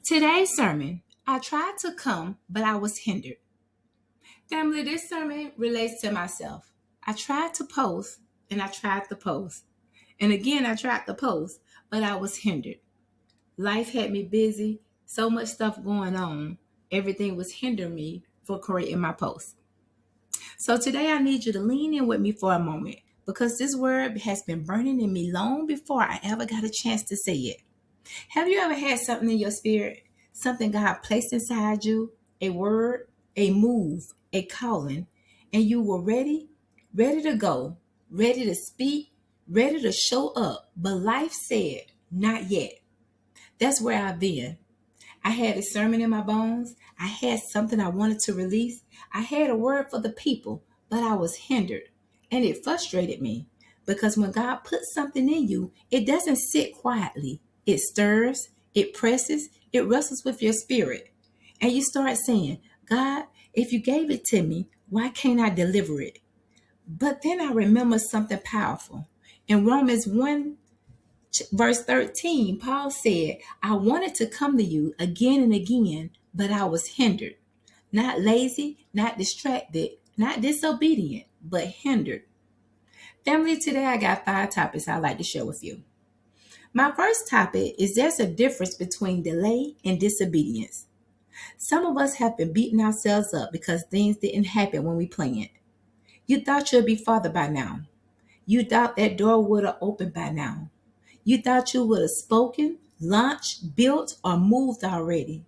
Today's sermon, I tried to come, but I was hindered. Family, this sermon relates to myself. I tried to post, and I tried to post. And again, I tried to post, but I was hindered. Life had me busy, so much stuff going on. Everything was hindering me for creating my post. So today I need you to lean in with me for a moment because this word has been burning in me long before I ever got a chance to say it. Have you ever had something in your spirit, something God placed inside you, a word, a move, a calling, and you were ready to go, ready to speak, ready to show up, but life said, not yet. That's where I've been. I had a sermon in my bones. I had something I wanted to release. I had a word for the people, but I was hindered. And it frustrated me because when God puts something in you, it doesn't sit quietly. It stirs, it presses, it wrestles with your spirit. And you start saying, God, if you gave it to me, why can't I deliver it? But then I remember something powerful. In Romans 1 verse 13, Paul said, I wanted to come to you again and again, but I was hindered. Not lazy, not distracted, not disobedient, but hindered. Family, today I got 5 topics I'd like to share with you. My first topic is there's a difference between delay and disobedience. Some of us have been beating ourselves up because things didn't happen when we planned. You thought you'd be farther by now. You thought that door would have opened by now. You thought you would have spoken, launched, built, or moved already.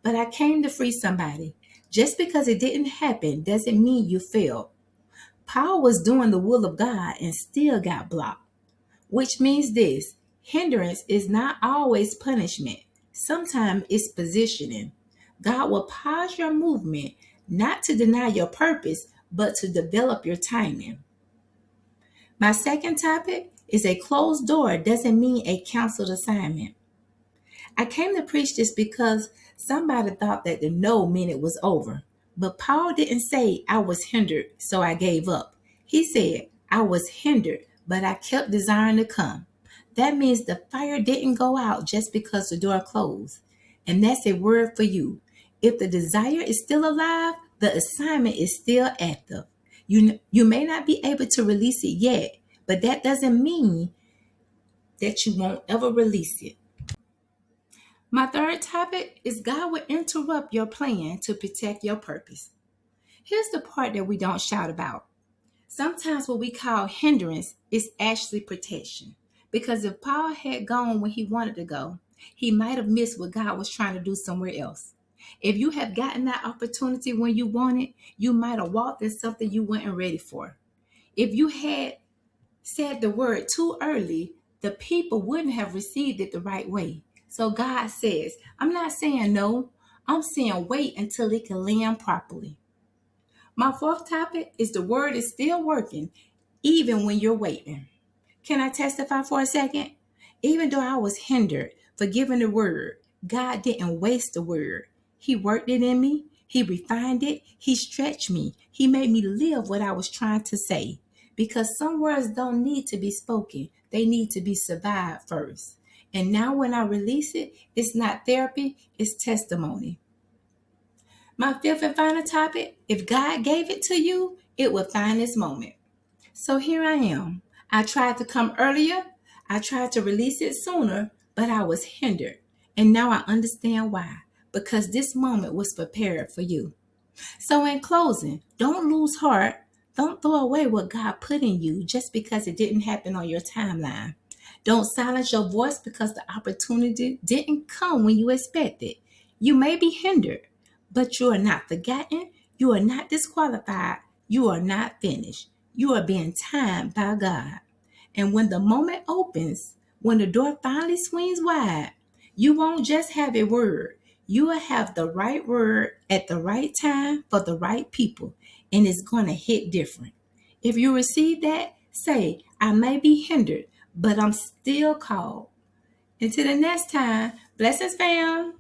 But I came to free somebody. Just because it didn't happen doesn't mean you failed. Paul was doing the will of God and still got blocked. Which means this, hindrance is not always punishment. Sometimes it's positioning. God will pause your movement, not to deny your purpose, but to develop your timing. My second topic is a closed door doesn't mean a canceled assignment. I came to preach this because somebody thought that the no meant it was over. But Paul didn't say I was hindered, so I gave up. He said I was hindered, but I kept desiring to come. That means the fire didn't go out just because the door closed. And that's a word for you. If the desire is still alive, the assignment is still active. You may not be able to release it yet, but that doesn't mean that you won't ever release it. My third topic is God will interrupt your plan to protect your purpose. Here's the part that we don't shout about. Sometimes what we call hindrance is actually protection. Because if Paul had gone when he wanted to go, he might have missed what God was trying to do somewhere else. If you have gotten that opportunity when you wanted, you might have walked in something you weren't ready for. If you had said the word too early, the people wouldn't have received it the right way. So God says, I'm not saying no, I'm saying wait until it can land properly. My fourth topic is the word is still working even when you're waiting. Can I testify for a second? Even though I was hindered for giving the word, God didn't waste the word. He worked it in me. He refined it. He stretched me. He made me live what I was trying to say. Because some words don't need to be spoken. They need to be survived first. And now when I release it, it's not therapy, it's testimony. My fifth and final topic, if God gave it to you, it will find its moment. So here I am. I tried to come earlier. I tried to release it sooner, but I was hindered. And now I understand why. Because this moment was prepared for you. So in closing, don't lose heart. Don't throw away what God put in you just because it didn't happen on your timeline. Don't silence your voice because the opportunity didn't come when you expected. You may be hindered, but you are not forgotten. You are not disqualified. You are not finished. You are being timed by God. And when the moment opens, when the door finally swings wide, you won't just have a word. You will have the right word at the right time for the right people, and it's going to hit different. If you receive that, say, I may be hindered, but I'm still called. Until the next time, blessings, fam.